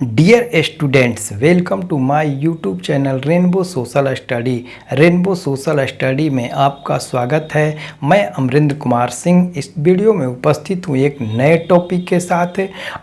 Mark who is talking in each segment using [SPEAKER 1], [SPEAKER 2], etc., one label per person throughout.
[SPEAKER 1] Dear students, welcome to my YouTube channel Rainbow Social Study. Rainbow Social Study में आपका स्वागत है। मैं अमरिंद्र कुमार सिंह इस वीडियो में उपस्थित हूँ एक नए टॉपिक के साथ।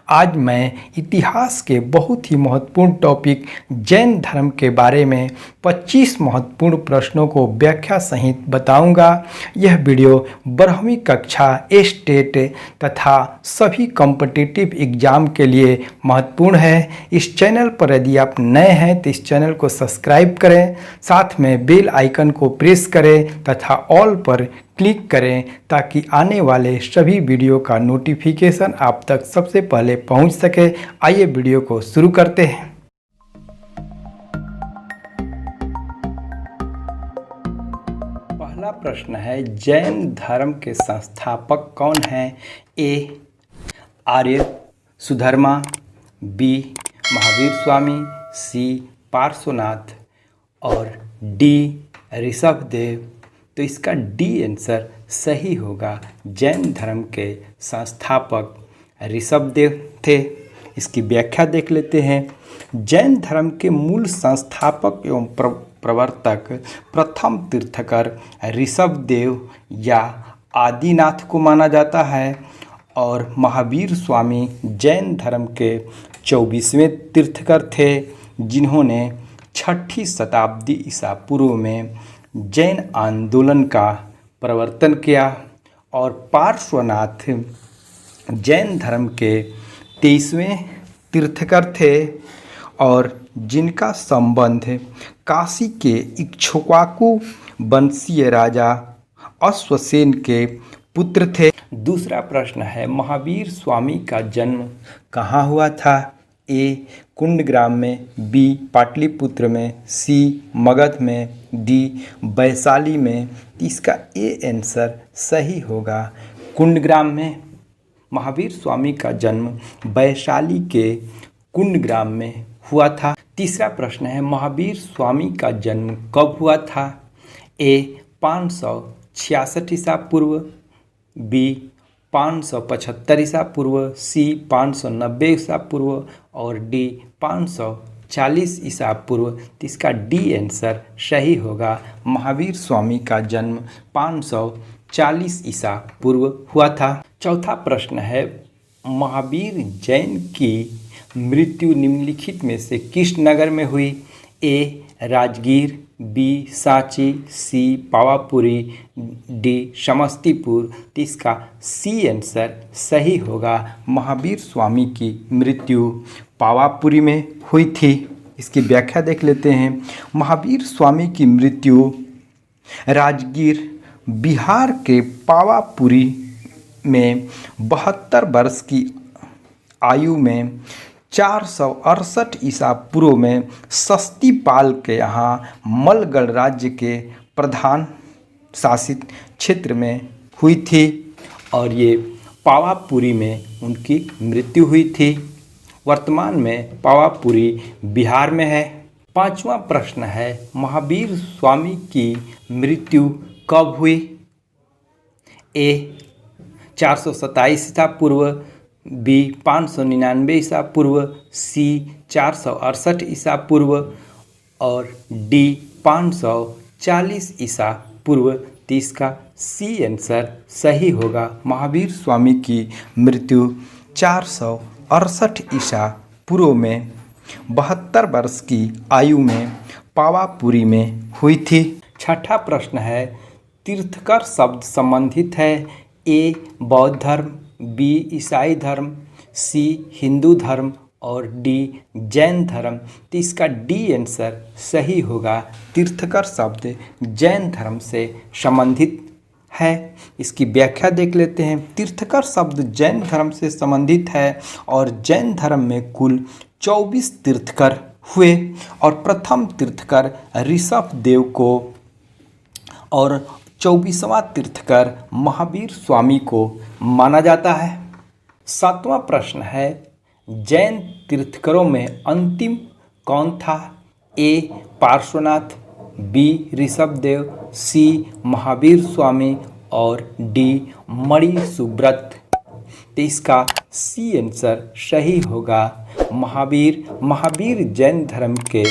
[SPEAKER 1] आज मैं इतिहास के बहुत ही महत्वपूर्ण टॉपिक जैन धर्म के बारे में 25 महत्वपूर्ण प्रश्नों को व्याख्या सहित बताऊंगा। यह वीडियो 12वीं कक्षा स्टेट तथा सभी कॉम्पिटिटिव एग्जाम के लिए महत्वपूर्ण है। इस चैनल पर यदि आप नए हैं तो इस चैनल को सब्सक्राइब करें, साथ में बेल आइकन को प्रेस करें तथा ऑल पर क्लिक करें ताकि आने वाले सभी वीडियो का नोटिफिकेशन आप तक सबसे पहले पहुंच सके। आइए वीडियो को शुरू करते हैं। पहला प्रश्न है, जैन धर्म के संस्थापक कौन हैं? ए आर्य सुधर्मा, बी महावीर स्वामी, सी पार्श्वनाथ और डी ऋषभदेव। तो इसका डी आंसर सही होगा। जैन धर्म के संस्थापक ऋषभदेव थे। इसकी व्याख्या देख लेते हैं। जैन धर्म के मूल संस्थापक एवं प्रवर्तक प्रथम तीर्थकर ऋषभदेव या आदिनाथ को माना जाता है और महावीर स्वामी जैन धर्म के 24वें तीर्थकर थे, जिन्होंने 6ठी शताब्दी ईसा पूर्व में जैन आंदोलन का प्रवर्तन किया। और पार्श्वनाथ जैन धर्म के 23वें तीर्थकर थे और जिनका संबंध काशी के इक्ष्वाकु वंशीय राजा अश्वसेन के पुत्र थे। दूसरा प्रश्न है, महावीर स्वामी का जन्म कहाँ हुआ था? ए कुंडग्राम में, बी पाटलिपुत्र में, सी मगध में, डी वैशाली में। इसका ए आंसर सही होगा, कुंडग्राम में। महावीर स्वामी का जन्म वैशाली के कुंडग्राम में हुआ था। तीसरा प्रश्न है, महावीर स्वामी का जन्म कब हुआ था? ए 566 ईसा पूर्व, बी 575 ईसा पूर्व, सी 590 ईसा पूर्व और डी 540 ईसा पूर्व। इसका डी आंसर सही होगा। महावीर स्वामी का जन्म 540 ईसा पूर्व हुआ था। चौथा प्रश्न है, महावीर जैन की मृत्यु निम्नलिखित में से किस नगर में हुई? ए राजगीर, बी सांची, सी पावापुरी, डी समस्तीपुर। इसका सी आंसर सही होगा। महावीर स्वामी की मृत्यु पावापुरी में हुई थी। इसकी व्याख्या देख लेते हैं। महावीर स्वामी की मृत्यु राजगीर बिहार के पावापुरी में 72 वर्ष की आयु में 468 ईसा पूर्व में सस्तीपाल के यहाँ मलगढ़ राज्य के प्रधान शासित क्षेत्र में हुई थी और ये पावापुरी में उनकी मृत्यु हुई थी। वर्तमान में पावापुरी बिहार में है। पांचवा प्रश्न है, महावीर स्वामी की मृत्यु कब हुई? ए 427 ईसा पूर्व, बी 599 ईसा पूर्व, सी 468 ईसा पूर्व और डी 540 ईसा पूर्व। इसका सी आंसर सही होगा। महावीर स्वामी की मृत्यु 468 ईसा पूर्व में 72 वर्ष की आयु में पावापुरी में हुई थी। छठा प्रश्न है, तीर्थकर शब्द संबंधित है ए बौद्ध धर्म, बी ईसाई धर्म, सी हिंदू धर्म और डी जैन धर्म। तो इसका डी आंसर सही होगा। तीर्थकर शब्द जैन धर्म से संबंधित है। इसकी व्याख्या देख लेते हैं। तीर्थकर शब्द जैन धर्म से संबंधित है और जैन धर्म में कुल 24 तीर्थकर हुए और प्रथम तीर्थकर ऋषभदेव को और 24वां तीर्थकर महावीर स्वामी को माना जाता है। सातवां प्रश्न है, जैन तीर्थकरों में अंतिम कौन था? ए पार्श्वनाथ, बी ऋषभदेव, सी महावीर स्वामी और डी मणि सुब्रत। तो इसका सी आंसर सही होगा। महावीर। महावीर जैन धर्म के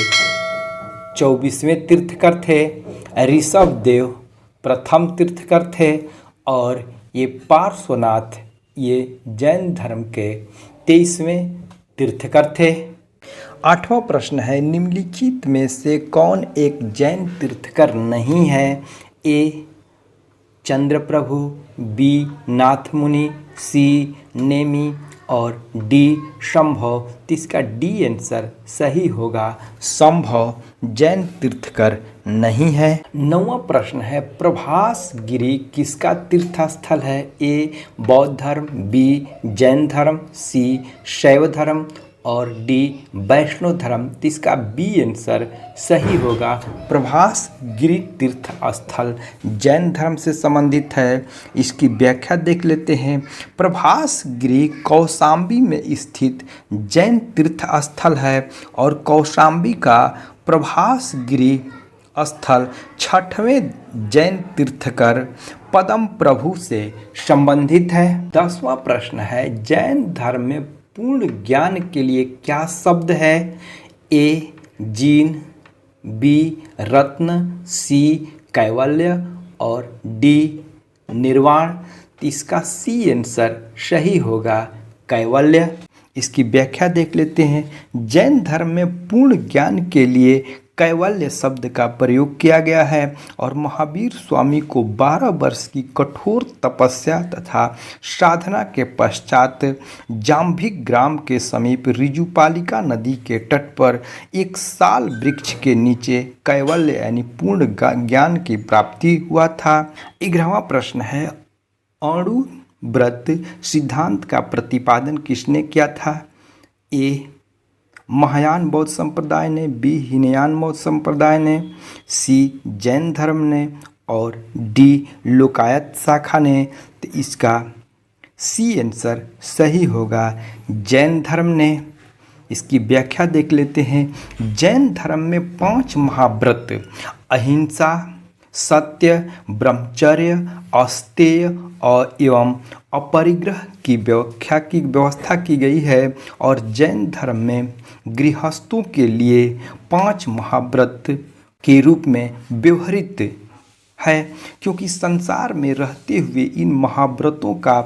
[SPEAKER 1] 24वें तीर्थकर थे। ऋषभदेव प्रथम तीर्थकर थे और ये पार्श्वनाथ ये जैन धर्म के 23वें तीर्थकर थे। 8वां प्रश्न है, निम्नलिखित में से कौन एक जैन तीर्थकर नहीं है? ए चंद्रप्रभु, बी नाथमुनि, सी नेमि और डी संभव। तो इसका डी आंसर सही होगा, संभव जैन तीर्थकर नहीं है। 9वां प्रश्न है, प्रभास गिरी किसका तीर्थ स्थल है? ए बौद्ध धर्म, बी जैन धर्म, सी शैव धर्म और डी वैष्णव धर्म। तो इसका बी आंसर सही होगा, प्रभास गिरी तीर्थ स्थल जैन धर्म से संबंधित है। इसकी व्याख्या देख लेते हैं। प्रभास गिरी कौशाम्बी में स्थित जैन तीर्थ स्थल है और कौशाम्बी का प्रभास गिरी स्थल 6वें जैन तीर्थकर पद्म प्रभु से संबंधित है। 10वां प्रश्न है, जैन धर्म में पूर्ण ज्ञान के लिए क्या शब्द है? ए जीन, बी रत्न, सी कैवल्य और डी निर्वाण। तो इसका सी आंसर सही होगा, कैवल्य। इसकी व्याख्या देख लेते हैं। जैन धर्म में पूर्ण ज्ञान के लिए कैवल्य शब्द का प्रयोग किया गया है और महावीर स्वामी को 12 वर्ष की कठोर तपस्या तथा साधना के पश्चात जाम्भिक ग्राम के समीप ऋजुपालिका नदी के तट पर एक साल वृक्ष के नीचे कैवल्य यानी पूर्ण ज्ञान की प्राप्ति हुआ था। 11वां प्रश्न है, अणु व्रत सिद्धांत का प्रतिपादन किसने किया था? ए महायान बौद्ध संप्रदाय ने, बी हीनयान बौद्ध संप्रदाय ने, सी जैन धर्म ने और डी लोकायत शाखा ने। तो इसका सी आंसर सही होगा, जैन धर्म ने। इसकी व्याख्या देख लेते हैं। जैन धर्म में 5 महाव्रत अहिंसा, सत्य, ब्रह्मचर्य, अस्तेय और एवं अपरिग्रह की व्यवस्था की गई है और जैन धर्म में गृहस्थों के लिए 5 महाव्रत के रूप में व्यवहृत है, क्योंकि संसार में रहते हुए इन महाव्रतों का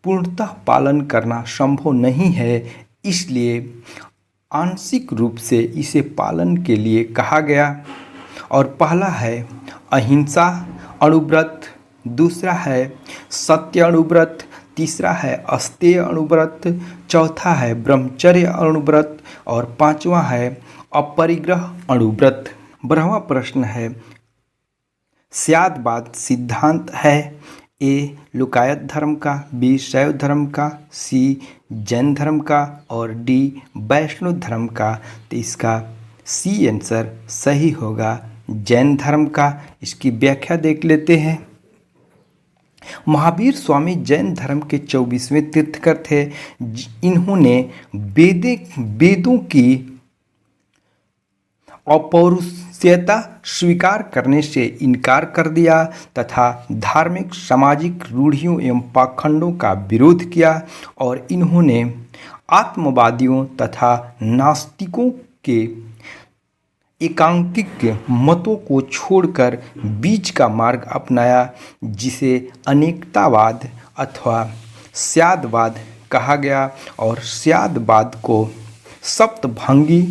[SPEAKER 1] पूर्णतः पालन करना संभव नहीं है, इसलिए आंशिक रूप से इसे पालन के लिए कहा गया। और पहला है अहिंसा अणुव्रत, दूसरा है सत्य अणुव्रत, तीसरा है अस्तेय अणुव्रत, चौथा है ब्रह्मचर्य अणुव्रत और 5वां है अपरिग्रह अणुव्रत। 12वां प्रश्न है, स्यादवाद सिद्धांत है? ए लोकायत धर्म का, बी शैव धर्म का, सी जैन धर्म का और डी वैष्णव धर्म का। तो इसका सी आंसर सही होगा, जैन धर्म का। इसकी व्याख्या देख लेते हैं। महावीर स्वामी जैन धर्म के 24वें तीर्थकर थे। इन्होंने वेदों की अपौरुषेयता स्वीकार करने से इनकार कर दिया तथा धार्मिक सामाजिक रूढ़ियों एवं पाखंडों का विरोध किया और इन्होंने आत्मवादियों तथा नास्तिकों के एकांकिक मतों को छोड़कर बीच का मार्ग अपनाया, जिसे अनेकतावाद अथवा स्यादवाद कहा गया और स्यादवाद को सप्तभंगी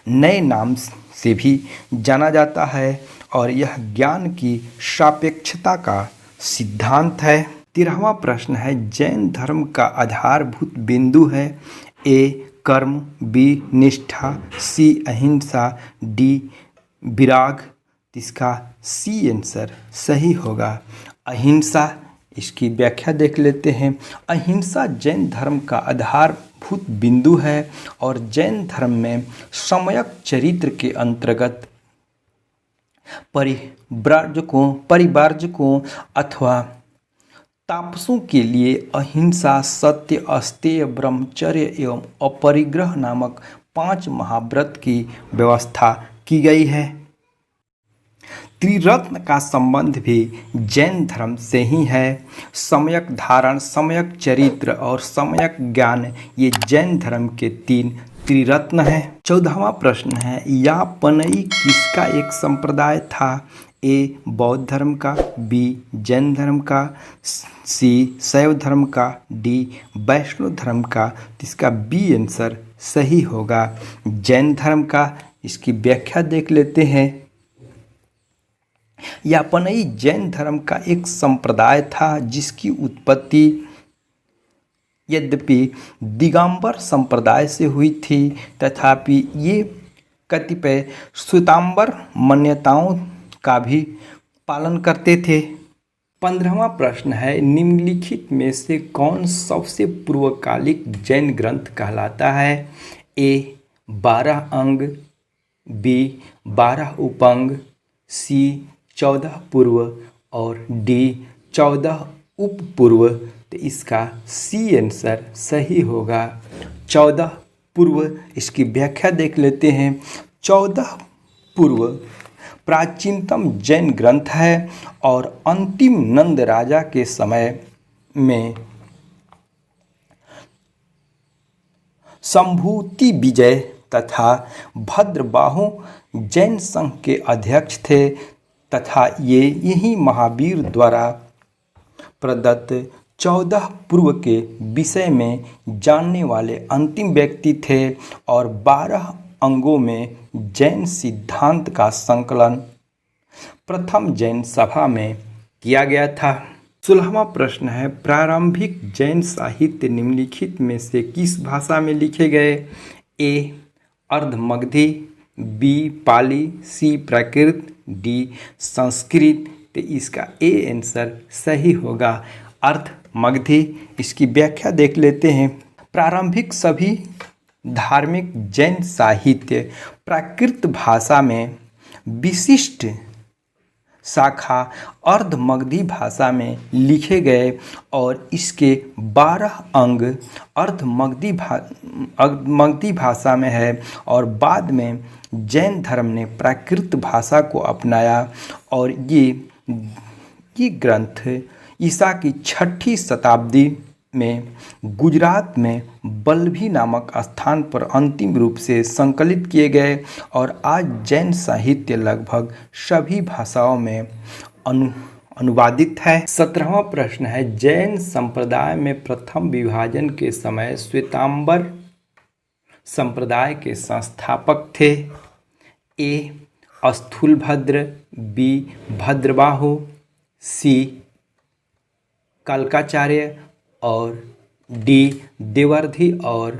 [SPEAKER 1] नए नाम से भी जाना जाता है और यह ज्ञान की सापेक्षता का सिद्धांत है। 13वां प्रश्न है, जैन धर्म का आधारभूत बिंदु है? ए कर्म, बी निष्ठा, सी अहिंसा, डी विराग। इसका सी आंसर सही होगा, अहिंसा। इसकी व्याख्या देख लेते हैं। अहिंसा जैन धर्म का आधारभूत बिंदु है और जैन धर्म में सम्यक चरित्र के अंतर्गत परिवारजकों अथवा तापसों के लिए अहिंसा, सत्य, अस्तेय, ब्रह्मचर्य एवं अपरिग्रह नामक 5 महाव्रत की व्यवस्था की गई है। त्रिरत्न का संबंध भी जैन धर्म से ही है। सम्यक धारण, सम्यक चरित्र और सम्यक ज्ञान ये जैन धर्म के 3 त्रिरत्न है। 14वां प्रश्न है, यापनई किसका एक संप्रदाय था? ए बौद्ध धर्म का, बी जैन धर्म का, सी शैव धर्म का, डी वैष्णव धर्म का। तो इसका बी आंसर सही होगा, जैन धर्म का। इसकी व्याख्या देख लेते हैं। यापनई जैन धर्म का एक संप्रदाय था जिसकी उत्पत्ति यद्यपि दिगंबर संप्रदाय से हुई थी, तथापि ये कतिपय श्वेतांबर मान्यताओं का भी पालन करते थे। 15वां प्रश्न है, निम्नलिखित में से कौन सबसे पूर्वकालिक जैन ग्रंथ कहलाता है? ए 12 अंग, बी 12 उपअंग, सी 14 पूर्व और डी 14 उपपूर्व। तो इसका सी आंसर सही होगा, 14 पूर्व। इसकी व्याख्या देख लेते हैं। 14 पूर्व प्राचीनतम जैन ग्रंथ है और अंतिम नंद राजा के समय में संभूति विजय तथा भद्रबाहु जैन संघ के अध्यक्ष थे तथा ये यही महावीर द्वारा प्रदत्त 14 पूर्व के विषय में जानने वाले अंतिम व्यक्ति थे और 12 अंगों में जैन सिद्धांत का संकलन प्रथम जैन सभा में किया गया था। 16वां प्रश्न है, प्रारंभिक जैन साहित्य निम्नलिखित में से किस भाषा में लिखे गए? ए अर्धमगधी, बी पाली, सी प्राकृत, डी संस्कृत। तो इसका ए आंसर सही होगा, अर्धमगधी। इसकी व्याख्या देख लेते हैं। प्रारंभिक सभी धार्मिक जैन साहित्य प्राकृत भाषा में, विशिष्ट शाखा अर्धमगधी भाषा में लिखे गए और इसके 12 अंग अर्धमगधी भाषा में है और बाद में जैन धर्म ने प्राकृत भाषा को अपनाया और ये ग्रंथ ईसा की 6ठी शताब्दी में गुजरात में बल्लभी नामक स्थान पर अंतिम रूप से संकलित किए गए और आज जैन साहित्य लगभग सभी भाषाओं में अनुवादित है। 17वां प्रश्न है, जैन संप्रदाय में प्रथम विभाजन के समय श्वेतांबर संप्रदाय के संस्थापक थे? ए स्थूलभद्र, बी भद्रबाहु, सी कल्काचार्य और डी देवर्धि और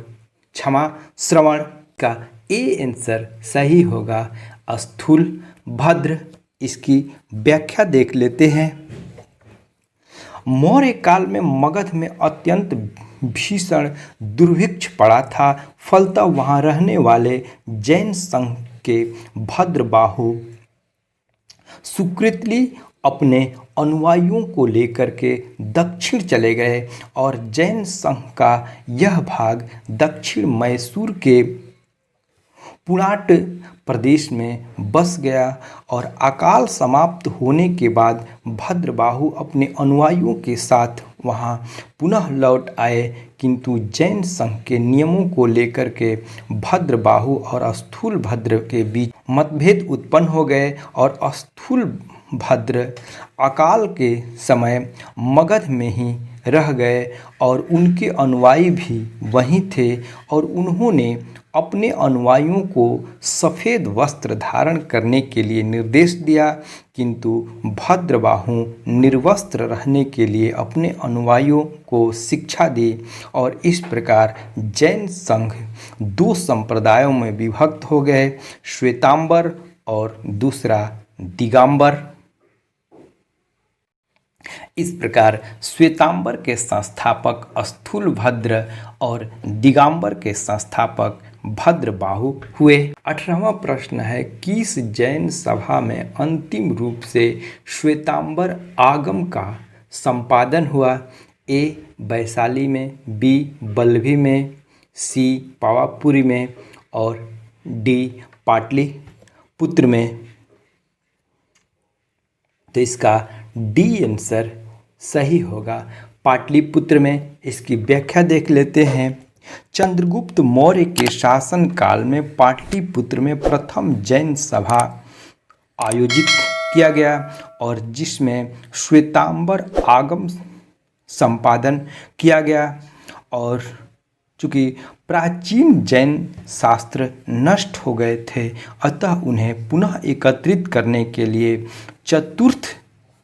[SPEAKER 1] क्षमा श्रवण। का ए आंसर सही होगा, स्थूलभद्र। इसकी व्याख्या देख लेते हैं। मौर्य काल में मगध में अत्यंत भीषण दुर्भिक्ष पड़ा था, फलतः वहां रहने वाले जैन संघ के भद्रबाहु सुकृतली अपने अनुयायियों को लेकर के दक्षिण चले गए और जैन संघ का यह भाग दक्षिण मैसूर के पुराट प्रदेश में बस गया और अकाल समाप्त होने के बाद भद्रबाहु अपने अनुयायियों के साथ वहां पुनः लौट आए, किंतु जैन संघ के नियमों को लेकर के भद्रबाहु और स्थूलभद्र के बीच मतभेद उत्पन्न हो गए और स्थूलभद्र अकाल के समय मगध में ही रह गए और उनके अनुयायी भी वहीं थे और उन्होंने अपने अनुयायियों को सफ़ेद वस्त्र धारण करने के लिए निर्देश दिया, किंतु भद्रबाहु निर्वस्त्र रहने के लिए अपने अनुयायियों को शिक्षा दी और इस प्रकार जैन संघ 2 संप्रदायों में विभक्त हो गए, श्वेतांबर और दूसरा दिगंबर। इस प्रकार श्वेतांबर के संस्थापक स्थूलभद्र और दिगंबर के संस्थापक भद्रबाहु हुए। 18वां प्रश्न है, किस जैन सभा में अंतिम रूप से श्वेतांबर आगम का संपादन हुआ? ए वैशाली में, बी बल्लभी में, सी पावापुरी में और डी पाटलिपुत्र में। तो इसका डी आंसर सही होगा, पाटलिपुत्र में। इसकी व्याख्या देख लेते हैं। चंद्रगुप्त मौर्य के शासनकाल में पाटलिपुत्र में प्रथम जैन सभा आयोजित किया गया और जिसमें श्वेतांबर आगम संपादन किया गया। और चूँकि प्राचीन जैन शास्त्र नष्ट हो गए थे, अतः उन्हें पुनः एकत्रित करने के लिए चतुर्थ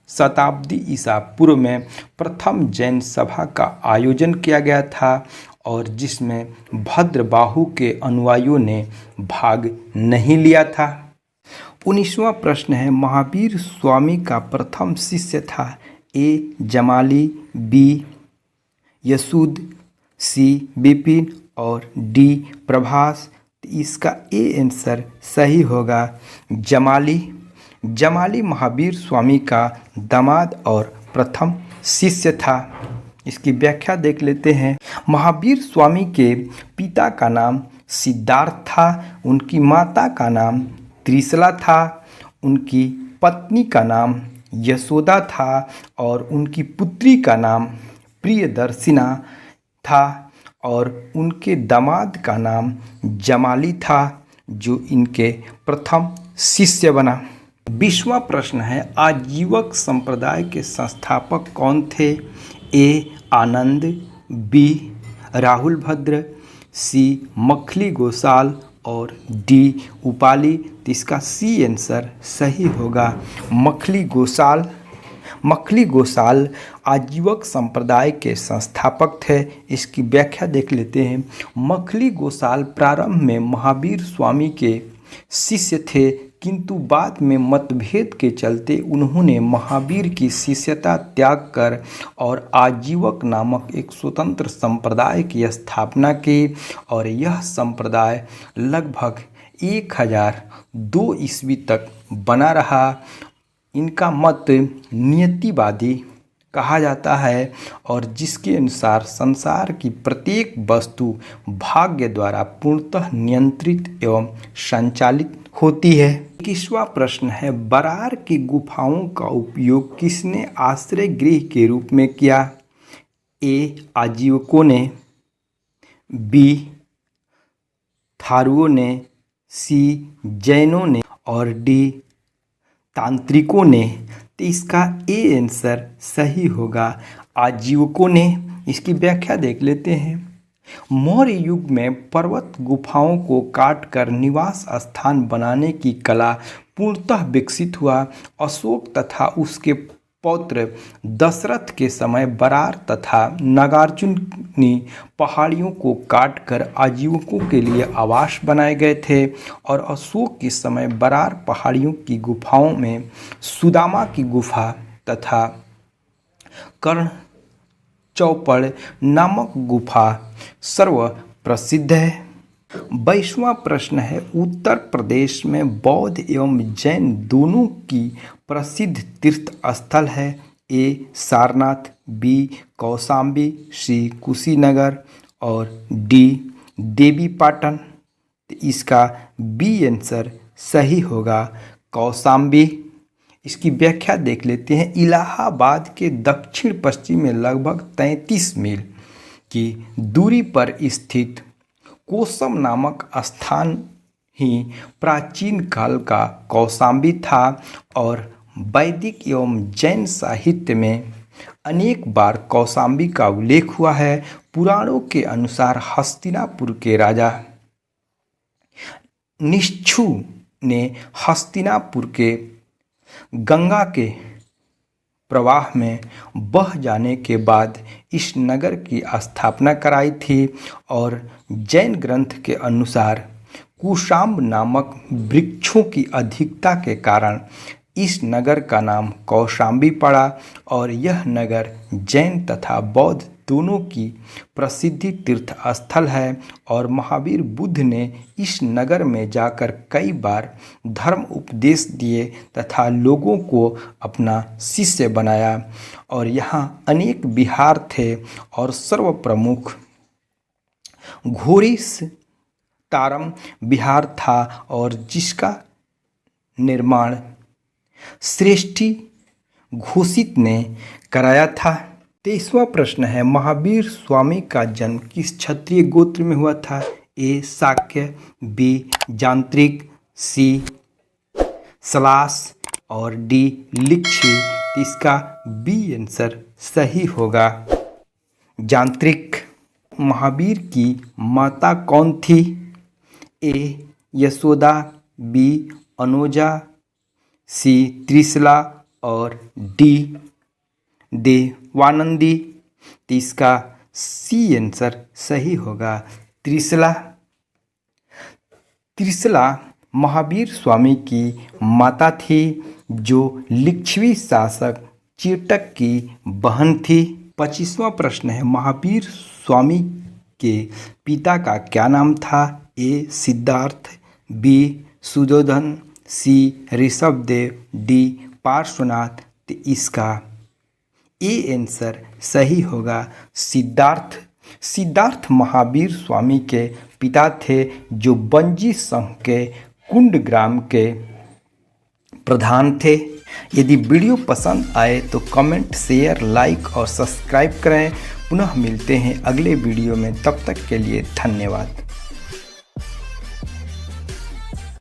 [SPEAKER 1] शताब्दी ईसा पूर्व में प्रथम जैन सभा का आयोजन किया गया था और जिसमें भद्रबाहु के अनुयायियों ने भाग नहीं लिया था। 19वां प्रश्न है, महावीर स्वामी का प्रथम शिष्य था ए जमाली, बी यशुद, सी विपिन और डी प्रभास। इसका ए आंसर सही होगा जमाली। जमाली महावीर स्वामी का दामाद और प्रथम शिष्य था। इसकी व्याख्या देख लेते हैं। महावीर स्वामी के पिता का नाम सिद्धार्थ था, उनकी माता का नाम त्रिशला था, उनकी पत्नी का नाम यशोदा था और उनकी पुत्री का नाम प्रियदर्शिना था और उनके दामाद का नाम जमाली था जो इनके प्रथम शिष्य बना। 20वां प्रश्न है, आजीवक संप्रदाय के संस्थापक कौन थे? ए आनंद, बी राहुल भद्र, सी मखली गोसाल और डी उपाली। तो इसका सी आंसर सही होगा मखली गोसाल। मखली गोसाल आजीवक संप्रदाय के संस्थापक थे। इसकी व्याख्या देख लेते हैं। मखली गोसाल प्रारंभ में महावीर स्वामी के शिष्य थे, किंतु बाद में मतभेद के चलते उन्होंने महावीर की शिष्यता त्याग कर और आजीवक नामक एक स्वतंत्र संप्रदाय की स्थापना की और यह संप्रदाय लगभग 1002 ईस्वी तक बना रहा। इनका मत नियतिवादी कहा जाता है और जिसके अनुसार संसार की प्रत्येक वस्तु भाग्य द्वारा पूर्णतः नियंत्रित एवं संचालित होती है। 21वां प्रश्न है, बरार की गुफाओं का उपयोग किसने आश्रय गृह के रूप में किया? ए आजीवकों ने, बी थारुओं ने, सी जैनों ने और डी तांत्रिकों ने। तो इसका ए आंसर सही होगा आजीवकों ने। इसकी व्याख्या देख लेते हैं। मौर्य युग में पर्वत गुफाओं को काटकर निवास स्थान बनाने की कला पूर्णतः विकसित हुआ। अशोक तथा उसके पौत्र दशरथ के समय बरार तथा नागार्जुनी पहाड़ियों को काटकर आजीवकों के लिए आवास बनाए गए थे और अशोक के समय बरार पहाड़ियों की गुफाओं में सुदामा की गुफा तथा कर्ण चौपड़ नामक गुफा सर्व प्रसिद्ध है। 22वां प्रश्न है, उत्तर प्रदेश में बौद्ध एवं जैन दोनों की प्रसिद्ध तीर्थ स्थल है। ए सारनाथ, बी कौशाम्बी, सी कुशीनगर और डी देवीपाटन। इसका बी आंसर सही होगा कौशाम्बी। इसकी व्याख्या देख लेते हैं। इलाहाबाद के दक्षिण पश्चिम में लगभग 33 मील की दूरी पर स्थित कोसम नामक स्थान ही प्राचीन काल का कौशाम्बी था और वैदिक एवं जैन साहित्य में अनेक बार कौशाम्बी का उल्लेख हुआ है। पुराणों के अनुसार हस्तिनापुर के राजा निश्चु ने हस्तिनापुर के गंगा के प्रवाह में बह जाने के बाद इस नगर की स्थापना कराई थी और जैन ग्रंथ के अनुसार कुशाम्ब नामक वृक्षों की अधिकता के कारण इस नगर का नाम कौशाम्बी पड़ा और यह नगर जैन तथा बौद्ध दोनों की प्रसिद्ध तीर्थ स्थल है और महावीर बुद्ध ने इस नगर में जाकर कई बार धर्म उपदेश दिए तथा लोगों को अपना शिष्य बनाया और यहाँ अनेक विहार थे और सर्वप्रमुख घोरीस तारम विहार था और जिसका निर्माण श्रेष्ठी घोषित ने कराया था। 23वां प्रश्न है, महावीर स्वामी का जन्म किस क्षत्रिय गोत्र में हुआ था? ए शाक्य, बी जांत्रिक, सी सलास और डी लिच्छवी। तो इसका बी आंसर सही होगा, जांत्रिक। महावीर की माता कौन थी? ए यशोदा, बी अनुजा, सी त्रिशला और डी देवानंदी। तो इसका सी आंसर सही होगा, त्रिशला। त्रिशला महावीर स्वामी की माता थी, जो लिच्छवी शासक चेटक की बहन थी। 25वां प्रश्न है, महावीर स्वामी के पिता का क्या नाम था? ए सिद्धार्थ, बी सुधोधन, सी ऋषभदेव, डी पार्श्वनाथ। तो इसका ए आंसर सही होगा, सिद्धार्थ। सिद्धार्थ महावीर स्वामी के पिता थे, जो बंजी संघ के कुंडग्राम के प्रधान थे। यदि वीडियो पसंद आए तो कमेंट, शेयर, लाइक और सब्सक्राइब करें। पुनः मिलते हैं अगले वीडियो में, तब तक के लिए धन्यवाद।